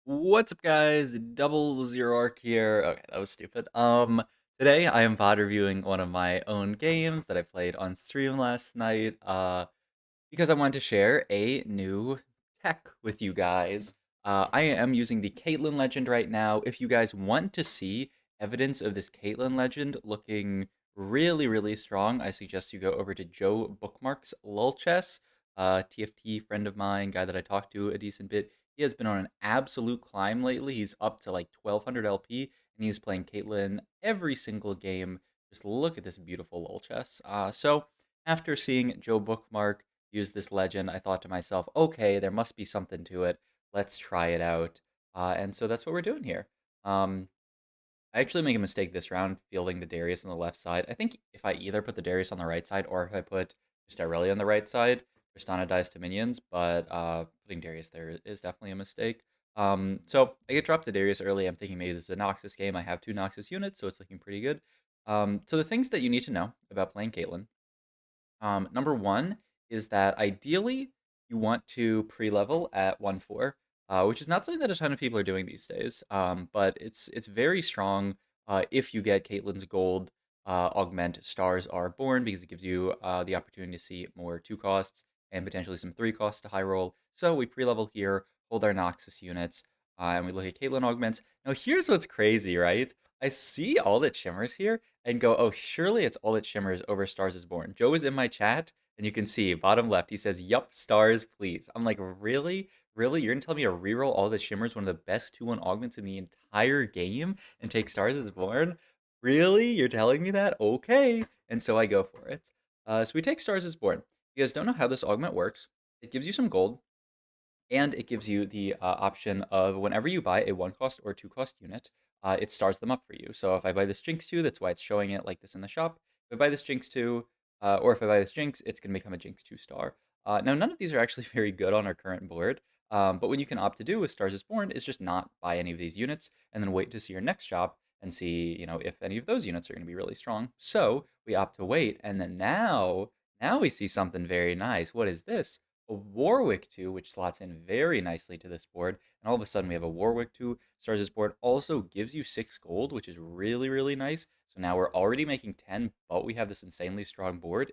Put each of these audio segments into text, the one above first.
What's up, guys? Double Zero Arc here. Okay, that was stupid. Today I am VOD reviewing one of my own games that I played on stream last night. Because I wanted to share a new tech with you guys. I am using the Caitlyn Legend right now. If you guys want to see evidence of this Caitlyn Legend looking really, really strong, I suggest you go over to Joe Bookmarks LOL Chess, TFT friend of mine, guy that I talked to a decent bit. He has been on an absolute climb lately. He's up to like 1200 LP, and he's playing Caitlyn every single game. Just look at this beautiful LOL Chess. So after seeing Joe Bookmark use this legend, I thought to myself, okay, there must be something to it. Let's try it out. And so that's what we're doing here. Um, I actually make a mistake this round fielding the Darius on the left side. I think if I either put the Darius on the right side or if I put just Aurelia on the right side, Tristana dies to minions, but putting Darius there is definitely a mistake. So I get dropped to Darius early. I'm thinking maybe this is a Noxus game. I have two Noxus units, so it's looking pretty good. So the things that you need to know about playing Caitlyn number one is that ideally you want to pre-level at 1-4, which is not something that a ton of people are doing these days. But it's very strong if you get Caitlyn's gold augment Stars Are Born because it gives you the opportunity to see more 2 costs and potentially some 3 costs to high roll. So we pre-level here, hold our Noxus units, and we look at Caitlyn augments. Now here's what's crazy, right? I see all that shimmers here, and go, oh, surely it's all that shimmers over Stars is Born. Joe is in my chat, and you can see bottom left, he says, yup, stars, please. I'm like, really? Really? You're gonna tell me to reroll all that shimmers, one of the best 2-1 augments in the entire game, and take Stars is Born? Really? You're telling me that? Okay. And so I go for it. So we take Stars is Born. You guys don't know how this augment works. It gives you some gold, and it gives you the option of whenever you buy a 1 cost or 2 cost unit, it stars them up for you. So if I buy this Jinx 2, that's why it's showing it like this in the shop. If I buy this Jinx 2, or if I buy this Jinx, it's going to become a Jinx 2 star. Now, none of these are actually very good on our current board, but what you can opt to do with Stars is Born is just not buy any of these units and then wait to see your next shop and see, if any of those units are going to be really strong. So we opt to wait, and then now we see something very nice. What is this? A Warwick 2, which slots in very nicely to this board. And all of a sudden, we have a Warwick 2. Stars' board also gives you 6 gold, which is really, really nice. So now we're already making 10, but we have this insanely strong board.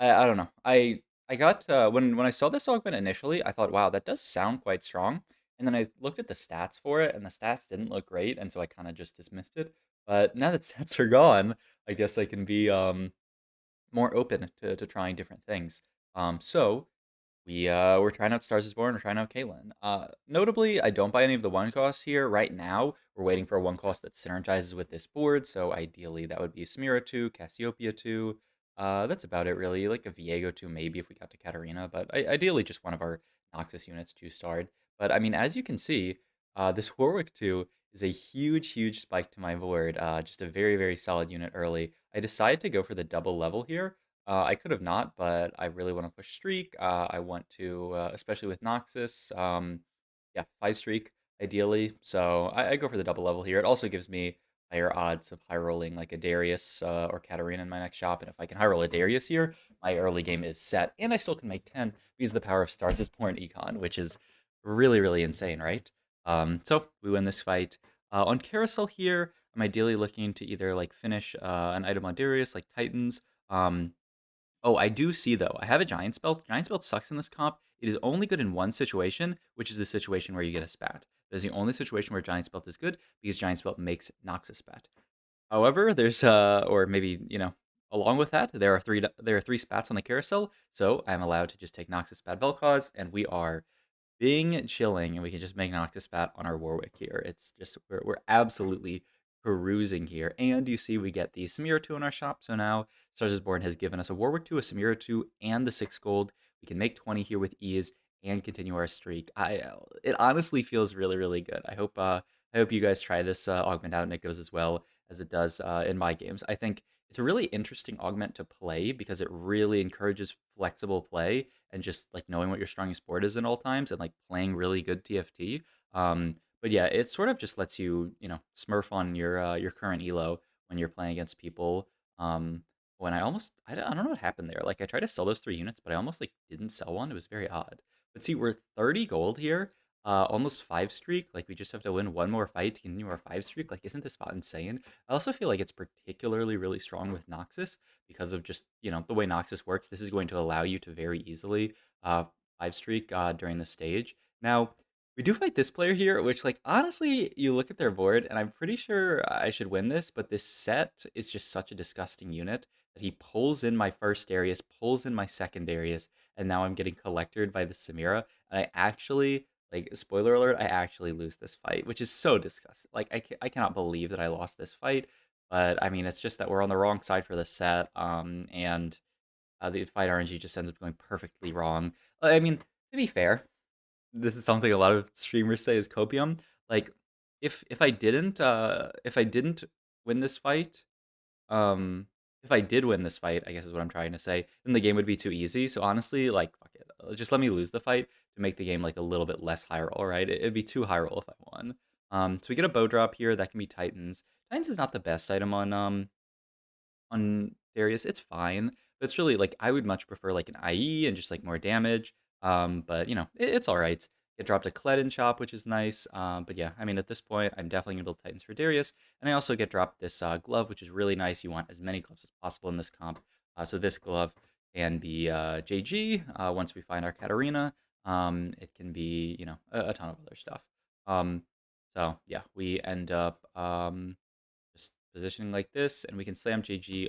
I don't know. I got, when I saw this augment initially, I thought, wow, that does sound quite strong. And then I looked at the stats for it, and the stats didn't look great. And so I kind of just dismissed it. But now that stats are gone, I guess I can be more open to trying different things. So we're trying out Stars is Born. We're trying out Caitlyn. Notably, I don't buy any of the 1 costs here right now. We're waiting for a 1 cost that synergizes with this board. So ideally, that would be Samira 2, Cassiopeia 2. That's about it really. Like a Viego 2 maybe if we got to Katarina, but ideally just one of our Noxus units 2-starred. But I mean, as you can see, this Warwick 2 is a huge, huge spike to my board. Just a very, very solid unit early. I decided to go for the double level here. I could have not, but I really want to push streak. I want to, especially with Noxus, yeah, 5 streak ideally. So I go for the double level here. It also gives me higher odds of high rolling like a Darius or Katarina in my next shop. And if I can high roll a Darius here, my early game is set, and I still can make 10 because of the power of Stars is Born Econ, which is really, really insane, right? So we win this fight. On Carousel here, I'm ideally looking to either like finish an item on Darius like Titans. Um, Oh, I do see though. I have a Giant's Belt. Giant's Belt sucks in this comp. It is only good in one situation, which is the situation where you get a spat. That is the only situation where Giant's Belt is good because Giant's Belt makes Nox a spat. However, there's or maybe along with that, there are three spats on the carousel, so I'm allowed to just take Noxus Spat Vel'Koz, and we are being chilling, and we can just make Noctis Spat on our Warwick here. It's just we're absolutely perusing here, and you see we get the Samira 2 in our shop. So now Stars is Born has given us a Warwick 2, a Samira 2, and the 6 gold. We can make 20 here with ease and continue our streak. It honestly feels really, really good. I hope you guys try this augment out and it goes as well as it does in my games. I think it's a really interesting augment to play because it really encourages flexible play and just like knowing what your strongest board is in all times and like playing really good TFT. But yeah, it sort of just lets you, smurf on your current elo when you're playing against people. When I don't know what happened there. Like I tried to sell those 3 units, but I almost like didn't sell one. It was very odd. But see, we're 30 gold here. almost 5 streak. Like we just have to win one more fight to continue our 5 streak. Like, isn't this spot insane? I also feel like it's particularly really strong with Noxus because of just, the way Noxus works. This is going to allow you to very easily 5 streak during the stage. Now, we do fight this player here, which, like, honestly, you look at their board, and I'm pretty sure I should win this, but this set is just such a disgusting unit that he pulls in my first Darius, pulls in my second Darius, and now I'm getting collected by the Samira. And I actually, like, spoiler alert, I actually lose this fight, which is so disgusting. Like, I cannot believe that I lost this fight, but I mean, it's just that we're on the wrong side for the set, and the fight RNG just ends up going perfectly wrong. I mean, to be fair, this is something a lot of streamers say is copium. Like, if I didn't win this fight, um, if I did win this fight, I guess is what I'm trying to say, then the game would be too easy. So honestly, like, fuck it. Just let me lose the fight to make the game like a little bit less high roll, right? It'd be too high roll if I won. So we get a bow drop here. That can be Titans. Titans is not the best item on Darius. It's fine, but it's really like I would much prefer like an IE and just like more damage. But it's all right. Get dropped a Kled chop, which is nice. But yeah, I mean at this point, I'm definitely gonna build Titans for Darius, and I also get dropped this glove, which is really nice. You want as many gloves as possible in this comp. So this glove can be JG once we find our Katarina. It can be a ton of other stuff. Um, so yeah, we end up just positioning like this, and we can slam JG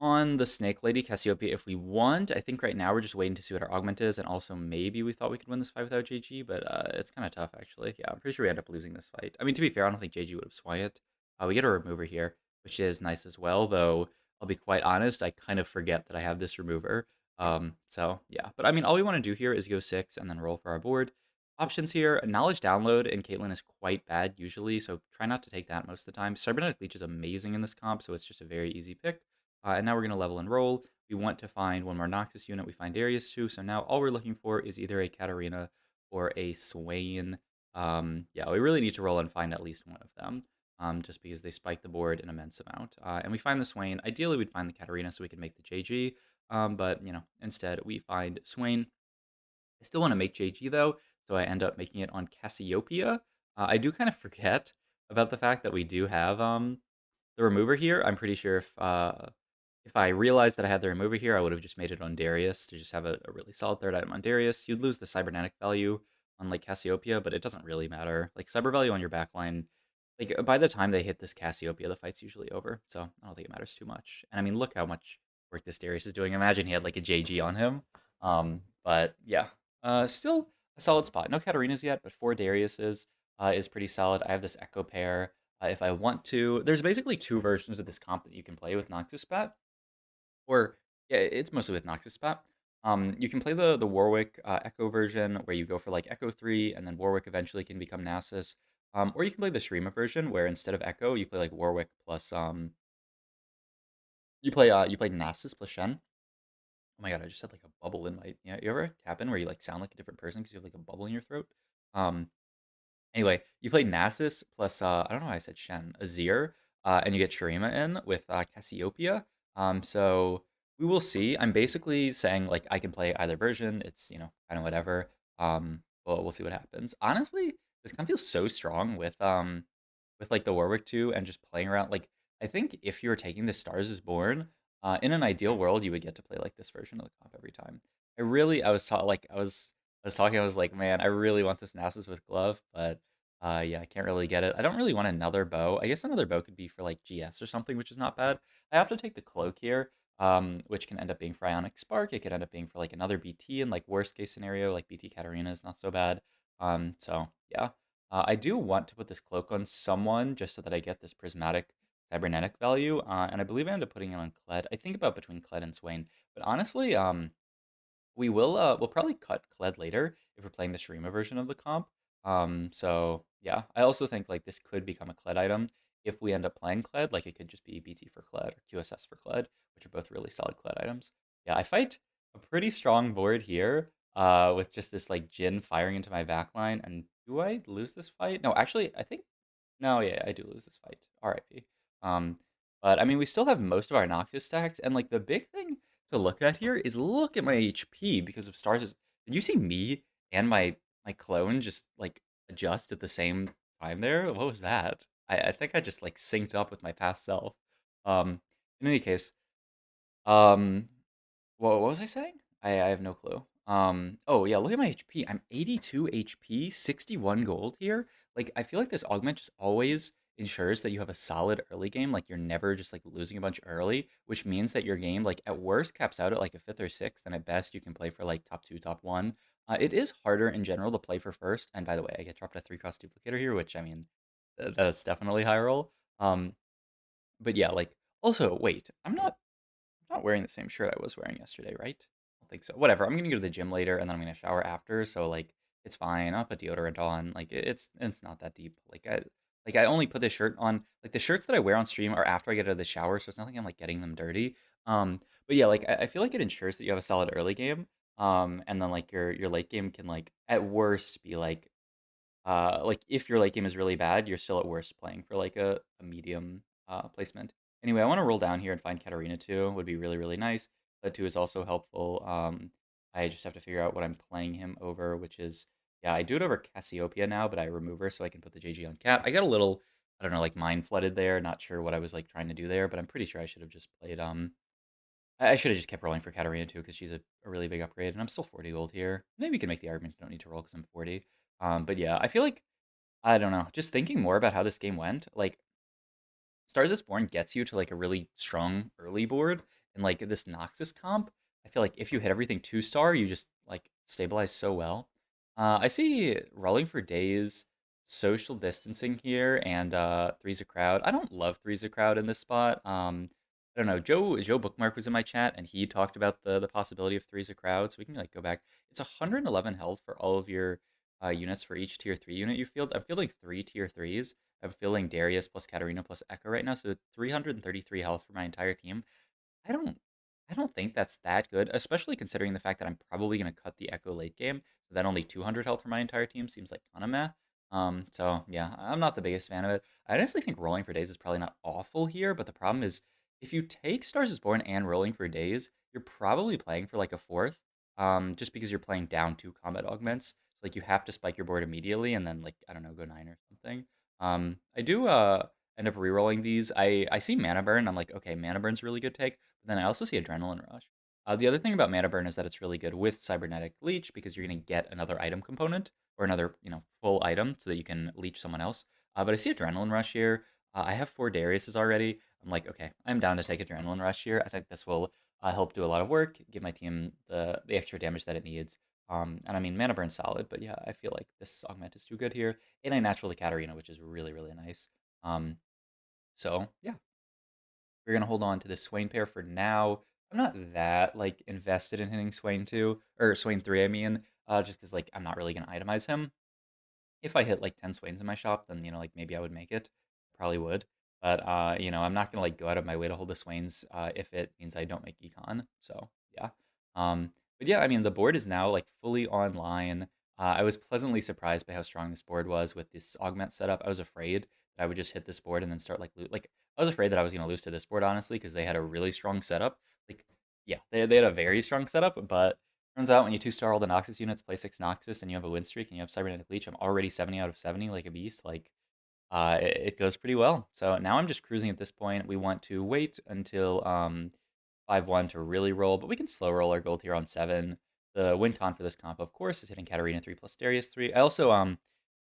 on the Snake Lady Cassiopeia if we want. I think right now we're just waiting to see what our augment is, and also maybe we thought we could win this fight without JG, but it's kind of tough actually. Yeah, I'm pretty sure we end up losing this fight. I mean, to be fair, I don't think JG would have swung it. We get a remover here, which is nice as well, though I'll be quite honest, I kind of forget that I have this remover. So yeah, but I mean, all we want to do here is go 6 and then roll for our board. Options here, knowledge download and Caitlyn is quite bad usually, so try not to take that most of the time. Cybernetic Leech is amazing in this comp, so it's just a very easy pick. And now we're going to level and roll. We want to find one more Noxus unit. We find Darius too. So now all we're looking for is either a Katarina or a Swain. Yeah, we really need to roll and find at least one of them, just because they spike the board an immense amount. And we find the Swain. Ideally, we'd find the Katarina so we can make the JG. But, instead we find Swain. I still want to make JG though, so I end up making it on Cassiopeia. I do kind of forget about the fact that we do have the remover here. I'm pretty sure if I realized that I had the remover here, I would have just made it on Darius to just have a really solid third item on Darius. You'd lose the cybernetic value on like Cassiopeia, but it doesn't really matter. Like cyber value on your backline, like by the time they hit this Cassiopeia, the fight's usually over. So I don't think it matters too much. And I mean, look how much work this Darius is doing. Imagine he had like a JG on him. But yeah, still a solid spot. No Katarinas yet, but 4 Dariuses is pretty solid. I have this Echo pair. If I want to, there's basically 2 versions of this comp that you can play with Noxus Spat. Or yeah, it's mostly with Noxus Spat. You can play the Warwick Echo version where you go for like Echo 3 and then Warwick eventually can become Nasus. Or you can play the Shrima version where instead of Echo you play like Warwick plus you play Nasus plus Shen. Oh my god, I just had like a bubble in my you ever happen where you like sound like a different person because you have like a bubble in your throat? Um Anyway, you play Nasus plus I don't know why I said Shen, Azir, and you get Shurima in with Cassiopeia. So we will see. I'm basically saying like I can play either version. It's kind of whatever. Well, we'll see what happens. Honestly, this kind of feels so strong with like the Warwick 2 and just playing around. Like I think if you were taking the Stars is Born, in an ideal world, you would get to play like this version of the comp every time. I was taught like I was talking, I was like, man, I really want this Nasus with glove, but yeah, I can't really get it. I don't really want another bow. I guess another bow could be for like GS or something, which is not bad. I have to take the cloak here, which can end up being for Ionic Spark. It could end up being for like another BT in like worst case scenario, like BT Katarina is not so bad. So yeah, I do want to put this cloak on someone just so that I get this prismatic cybernetic value, and I believe I end up putting it on Kled. I think about between Kled and Swain, but honestly, we'll probably cut Kled later if we're playing the Shurima version of the comp. So yeah, I also think like this could become a Kled item if we end up playing Kled. Like it could just be BT for Kled or QSS for Kled, which are both really solid Kled items. Yeah, I fight a pretty strong board here, with just this like Jhin firing into my backline. And do I lose this fight? No, actually, I think no, yeah, I do lose this fight. RIP. Um, but I mean, we still have most of our Noxus stacks, and like the big thing to look at here is look at my HP because of stars. Did you see me and my clone just like adjust at the same time there. What was that? I think I just like synced up with my past self. Um, in any case, um, what was I saying? I have no clue. Oh yeah, look at my HP. I'm 82 HP, 61 gold here. Like I feel like this augment just always ensures that you have a solid early game. Like you're never just like losing a bunch early, which means that your game like at worst caps out at like a fifth or sixth, and at best you can play for like top two, top one. It is harder in general to play for first. And by the way, I get dropped a three cross duplicator here, which I mean that's definitely high roll. But yeah, like also wait, I'm not wearing the same shirt I was wearing yesterday, right? I don't think so. Whatever. I'm gonna go to the gym later, and then I'm gonna shower after. So like, it's fine. I'll put deodorant on. Like, it's not that deep. Like I only put this shirt on. Like the shirts that I wear on stream are after I get out of the shower, so it's not like I'm like getting them dirty. But yeah, like I feel like it ensures that you have a solid early game. And then like your late game can like at worst be like if your late game is really bad, you're still at worst playing for like a medium placement. Anyway, I want to roll down here and find Katarina too. Would be really, really nice. That too is also helpful. I just have to figure out what I'm playing him over, which is yeah, I do it over Cassiopeia now, but I remove her so I can put the JG on Cat. I got a little, I don't know, like mind flooded there. Not sure what I was like trying to do there, but I'm pretty sure I should have just played I should have just kept rolling for Katarina too, because she's a really big upgrade, and I'm still 40 gold here. Maybe we can make the argument you don't need to roll because I'm 40. But yeah, I feel like I don't know. Just thinking more about how this game went, like Stars is Born gets you to like a really strong early board, and like this Noxus comp, I feel like if you hit everything 2-star, you just like stabilize so well. I see Rolling for Days, Social Distancing here, and Three's a Crowd. I don't love Three's a Crowd in this spot. I don't know. Joe Bookmark was in my chat, and he talked about the possibility of Three's a Crowd, so we can like go back. It's 111 health for all of your units for each tier 3 unit you field. I'm fielding 3 tier 3s. I'm feeling Darius plus Katarina plus Echo right now, so 333 health for my entire team. I don't I don't think that's that good, especially considering the fact that I'm probably going to cut the Echo late game. So that only 200 health for my entire team seems like kind of meh. So yeah, I'm not the biggest fan of it. I honestly think Rolling for Days is probably not awful here, but the problem is if you take Stars is Born and Rolling for Days, you're probably playing for like a fourth, just because you're playing down two combat augments. So like you have to spike your board immediately and then like I don't know go nine or something. I do end up re-rolling these. I see Mana Burn. I'm like okay, Mana Burn's a really good take. But then I also see Adrenaline Rush. The other thing about Mana Burn is that it's really good with Cybernetic Leech because you're going to get another item component or another, full item so that you can leech someone else. But I see Adrenaline Rush here. I have 4 Dariuses already. I'm like, okay, I'm down to take Adrenaline Rush here. I think this will help do a lot of work, give my team the extra damage that it needs. And I mean, Mana Burn's solid, but yeah, I feel like this augment is too good here. And I natural the Katarina, which is really, really nice. Um, so yeah, we're gonna hold on to this Swain pair for now. I'm not that like invested in hitting Swain 2 or Swain 3, I mean, just because like I'm not really gonna itemize him. If I hit like 10 Swains in my shop, then like maybe I would make it. Probably would. But I'm not gonna like go out of my way to hold the Swains if it means I don't make econ. So yeah. But yeah, I mean the board is now like fully online. I was pleasantly surprised by how strong this board was with this augment setup. I was afraid that I would just hit this board and then start like I was afraid that I was gonna lose to this board honestly because they had a really strong setup. Like yeah, they had a very strong setup, but turns out when you 2-star all the Noxus units, play 6 Noxus, and you have a win streak and you have Cybernetic Leech, I'm already 70 out of 70 like a beast. Like, it goes pretty well. So now I'm just cruising at this point. We want to wait until 5-1 to really roll, but we can slow roll our gold here on 7. The win con for this comp, of course, is hitting Katarina 3 plus Darius 3. I also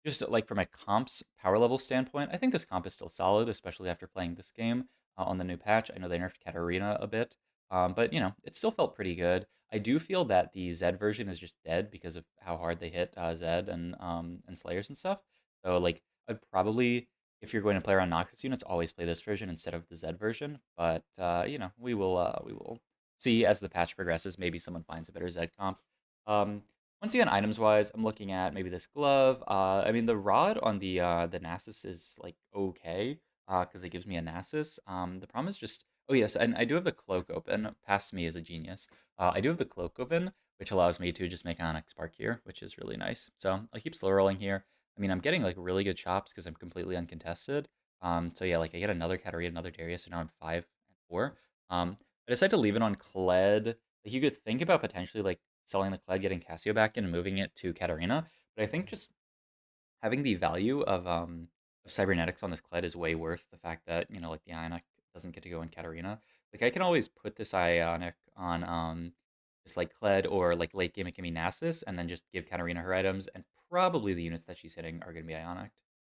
just like from a comp's power level standpoint, I think this comp is still solid, especially after playing this game on the new patch. I know they nerfed Katarina a bit, but it still felt pretty good. I do feel that the Zed version is just dead because of how hard they hit Zed and Slayers and stuff. So like I'd probably, if you're going to play around Noxus units, always play this version instead of the Zed version. But we will see as the patch progresses. Maybe someone finds a better Zed comp. Once again, items wise, I'm looking at maybe this glove. I mean the rod on the Nasus is like okay, because it gives me a Nasus. The problem is just oh yes, and I do have the cloak open. Past me is a genius. I do have the cloak open, which allows me to just make Onyx Spark here, which is really nice. So I keep slow rolling here. I mean I'm getting like really good chops because I'm completely uncontested. So yeah, like I get another Katarina, another Darius, and now I'm 5 and 4. I decided to leave it on Kled. Like you could think about potentially like selling the Kled, getting Cassio back in, and moving it to Katarina. But I think just having the value of cybernetics on this Kled is way worth the fact that, like the Ionic doesn't get to go in Katarina. Like I can always put this Ionic on just like Kled, or like late game it can be Nasus, and then just give Katarina her items, and probably the units that she's hitting are gonna be Ionic.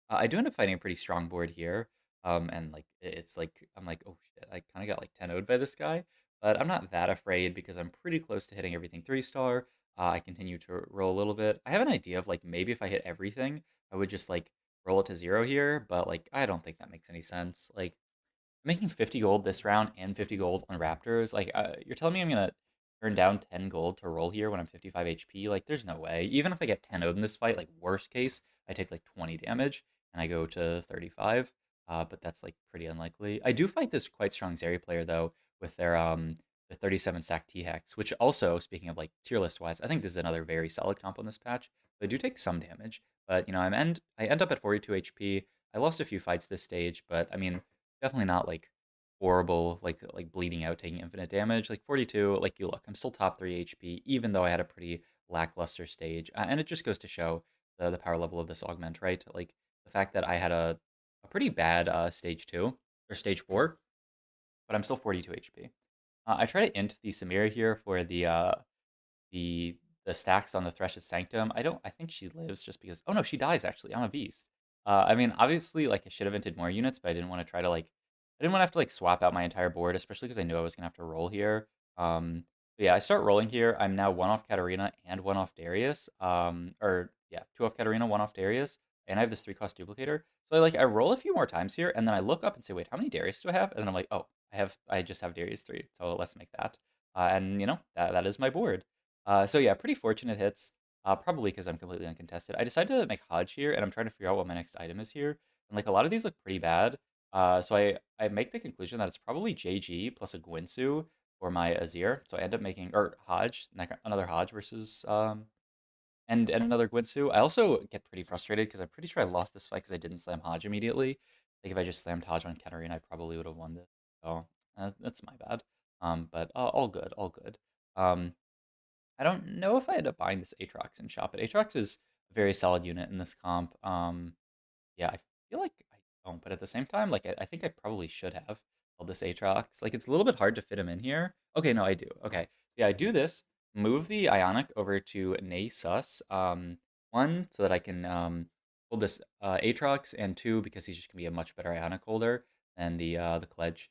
I do end up fighting a pretty strong board here. And like it's like I'm like, oh shit, I kind of got like 10 0'd by this guy, but I'm not that afraid because I'm pretty close to hitting everything 3-star. I continue to roll a little bit. I have an idea of like maybe if I hit everything, I would just like roll it to 0 here, but like I don't think that makes any sense. Like making 50 gold this round and 50 gold on Raptors, like you're telling me I'm gonna turn down 10 gold to roll here when I'm 55 HP? Like there's no way. Even if I get 10 0 in this fight, like worst case, I take like 20 damage and I go to 35. But that's like pretty unlikely. I do fight this quite strong Zary player though with their the 37 stack T Hex, which also, speaking of like tier list wise, I think this is another very solid comp on this patch. But I do take some damage. But I end up at 42 HP. I lost a few fights this stage, but I mean, definitely not like horrible, like bleeding out, taking infinite damage. Like 42, like you look, I'm still top 3 HP, even though I had a pretty lackluster stage. And it just goes to show the power level of this augment, right? Like the fact that I had a pretty bad stage 2 or stage 4, but I'm still 42 HP. I try to int the Samira here for the the stacks on the Thresh's Sanctum. I think she lives just because. Oh no, she dies actually. I'm a beast. I mean, obviously, like I should have inted more units, but I didn't want to try to like. I didn't want to have to like swap out my entire board, especially because I knew I was gonna have to roll here. But yeah, I start rolling here. I'm now one off Katarina and one off Darius. Or yeah, two off Katarina, one off Darius, and I have this 3-cost duplicator. So I roll a few more times here, and then I look up and say, wait, how many Darius do I have? And then I'm like, oh, I just have Darius 3. So let's make that. And that is my board. So yeah, pretty fortunate hits. Probably because I'm completely uncontested. I decided to make Hodge here, and I'm trying to figure out what my next item is here. And like a lot of these look pretty bad. So I make the conclusion that it's probably JG plus a Gwinsu for my Azir. So I end up making, or Hodge, another Hodge versus and another Gwinsu. I also get pretty frustrated because I'm pretty sure I lost this fight because I didn't slam Hodge immediately. Like if I just slammed Hodge on Katarina, I probably would have won this. So that's my bad. But all good, all good. Um, I don't know if I end up buying this Aatrox in shop, but Aatrox is a very solid unit in this comp. Yeah, I feel like I don't, but at the same time, like I think I probably should have held this Aatrox. Like it's a little bit hard to fit him in here. Okay, no, I do. Okay, yeah, I do this. Move the Ionic over to Nasus. One, so that I can hold this Aatrox, and two, because he's just gonna be a much better Ionic holder than the Kledge.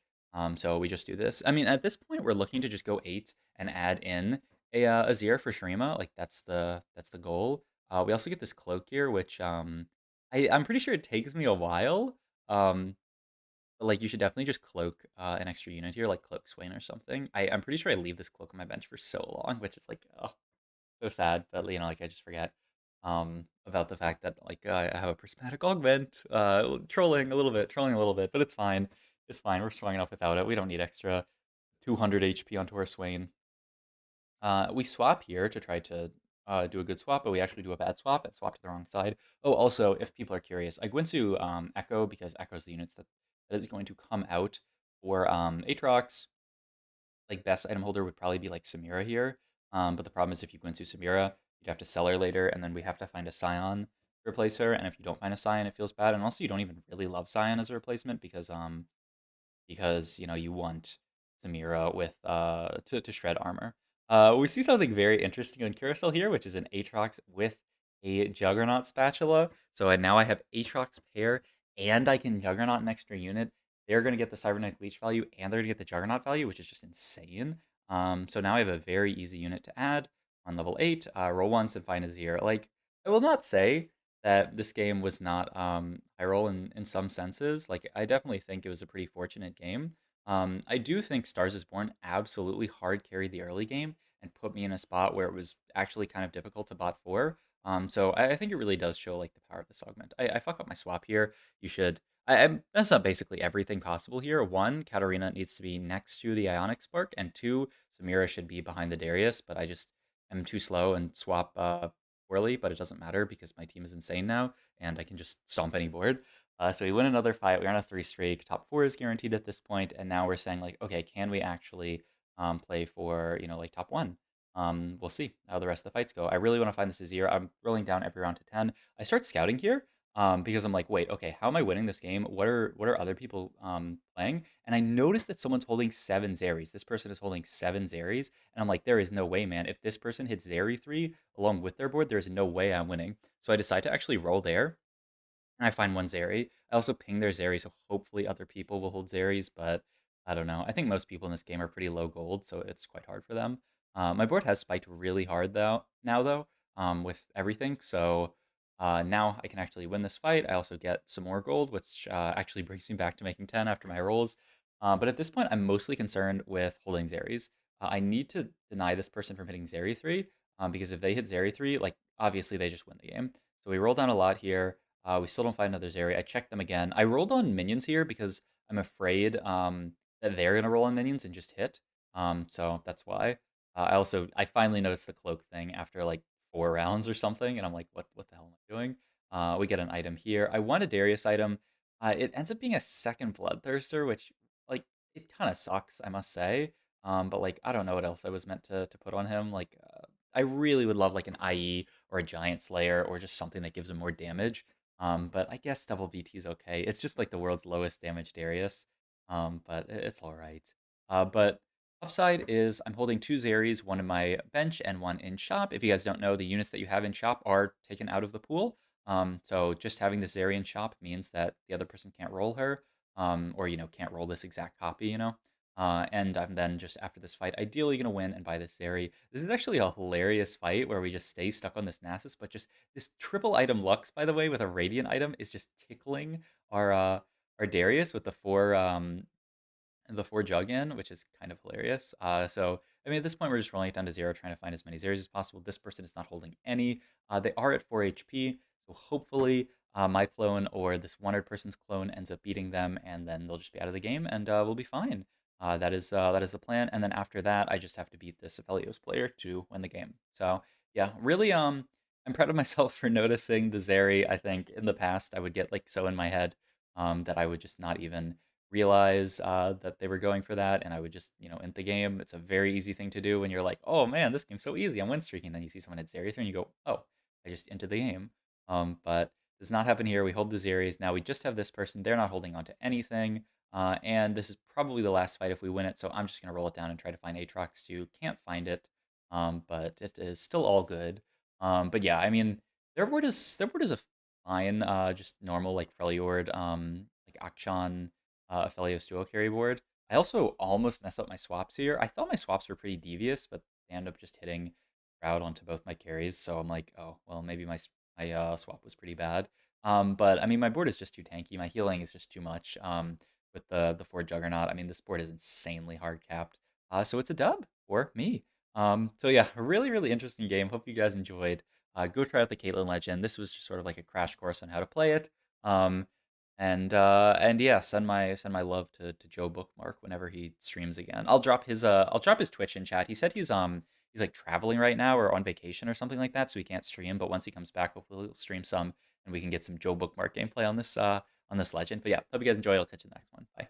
So we just do this. I mean, at this point, we're looking to just go 8 and add in a Azir for Shrima. Like that's the goal. We also get this cloak here, which I'm pretty sure it takes me a while. Um, but like you should definitely just cloak an extra unit here, like Cloak Swain or something. I'm pretty sure I leave this cloak on my bench for so long, which is like, oh, so sad. But like I just forget about the fact that like I have a prismatic augment. Trolling a little bit, but it's fine. It's fine. We're strong enough without it. We don't need extra 200 HP onto our Swain. We swap here to try to do a good swap, but we actually do a bad swap and swap to the wrong side. Oh, also, if people are curious, I went to Echo because Echo is the units that is going to come out for Aatrox. Like best item holder would probably be like Samira here. But the problem is if you go into Samira, you'd have to sell her later, and then we have to find a Scion to replace her. And if you don't find a Scion, it feels bad. And also, you don't even really love Scion as a replacement because you want Samira with to shred armor. We see something very interesting on Carousel here, which is an Aatrox with a Juggernaut spatula. So now I have Aatrox pair, and I can Juggernaut an extra unit. They're going to get the Cybernetic Leech value, and they're going to get the Juggernaut value, which is just insane. So now I have a very easy unit to add on level 8. Roll once and find a Azir. Like, I will not say that this game was not high roll in some senses. Like I definitely think it was a pretty fortunate game. I do think Stars is Born absolutely hard carried the early game and put me in a spot where it was actually kind of difficult to bot for. So I think it really does show like the power of this augment. I fuck up my swap here. You should. I mess up basically everything possible here. One, Katarina needs to be next to the Ionic Spark, and two, Samira should be behind the Darius, but I just am too slow and swap poorly, but it doesn't matter because my team is insane now and I can just stomp any board. So we win another fight. We're on a 3 streak. Top 4 is guaranteed at this point, and now we're saying like, okay, can we actually play for like top 1? We'll see how the rest of the fights go. I really want to find this Azir. I'm rolling down every round to 10. I start scouting here because I'm like, wait, okay, how am I winning this game? What are other people playing? And I noticed that someone's holding 7 Zarys. This person is holding 7 Zarys, and I'm like, there is no way, man. If this person hits Zary 3 along with their board, there's no way I'm winning. So I decide to actually roll there, and I find one Zary. I also ping their Zary, so hopefully other people will hold Zarys, but I don't know. I think most people in this game are pretty low gold, so it's quite hard for them. My board has spiked really hard though, with everything. So now I can actually win this fight. I also get some more gold, which actually brings me back to making 10 after my rolls. But at this point, I'm mostly concerned with holding Zarys. I need to deny this person from hitting Zary 3, because if they hit Zary 3, like, obviously they just win the game. So we roll down a lot here. We still don't find another Zary. I checked them again. I rolled on minions here because I'm afraid that they're gonna roll on minions and just hit. So that's why. I finally noticed the cloak thing after like 4 rounds or something, and I'm like, what the hell am I doing? We get an item here. I want a Darius item. It ends up being a second Bloodthirster, which like it kind of sucks, I must say. But like I don't know what else I was meant to put on him. Like I really would love like an IE or a Giant Slayer or just something that gives him more damage. But I guess double BT is okay. It's just like the world's lowest damage Darius. But it's all right. But upside is I'm holding 2 Zarys, one in my bench and one in shop. If you guys don't know, the units that you have in shop are taken out of the pool. So just having the Zary in shop means that the other person can't roll her, or can't roll this exact copy. And I'm then just after this fight, ideally gonna win and buy this Zary. This is actually a hilarious fight where we just stay stuck on this Nasus, but just this triple item Lux, by the way, with a Radiant item is just tickling our Darius with the four jug in, which is kind of hilarious. So I mean, at this point, we're just rolling it down to 0, trying to find as many zeros as possible. This person is not holding any. They are at 4 HP, so hopefully my clone or this one person's clone ends up beating them, and then they'll just be out of the game, and we'll be fine. That is the plan. And then after that, I just have to beat this Aphelios player to win the game. So yeah, really, I'm proud of myself for noticing the Zeri. I think in the past I would get like so in my head that I would just not even realize that they were going for that, and I would just, end the game. It's a very easy thing to do when you're like, oh man, this game's so easy, I'm win streaking. Then you see someone hit Zeri and you go, oh, I just entered the game. But does not happen here. We hold the Zeries. Now we just have this person. They're not holding on to anything. And this is probably the last fight if we win it, so I'm just going to roll it down and try to find Aatrox too. Can't find it, but it is still all good. But yeah, I mean, their board is a fine, just normal like Freljord, like Akshan, Aphelios dual carry board. I also almost messed up my swaps here. I thought my swaps were pretty devious, but they end up just hitting Crowd onto both my carries. So I'm like, oh well, maybe my swap was pretty bad. But I mean, my board is just too tanky. My healing is just too much. With the 4 Juggernaut, I mean, this board is insanely hard capped. So it's a dub for me. So yeah, a really really interesting game. Hope you guys enjoyed. Go try out the Caitlyn Legend. This was just sort of like a crash course on how to play it. Um, and yeah, send my love to Joe Bookmark whenever he streams again. I'll drop his Twitch in chat. He said he's like traveling right now or on vacation or something like that, so he can't stream. But once he comes back, hopefully he'll stream some and we can get some Joe Bookmark gameplay on this legend. But yeah, hope you guys enjoy. I'll catch you in the next one. Bye.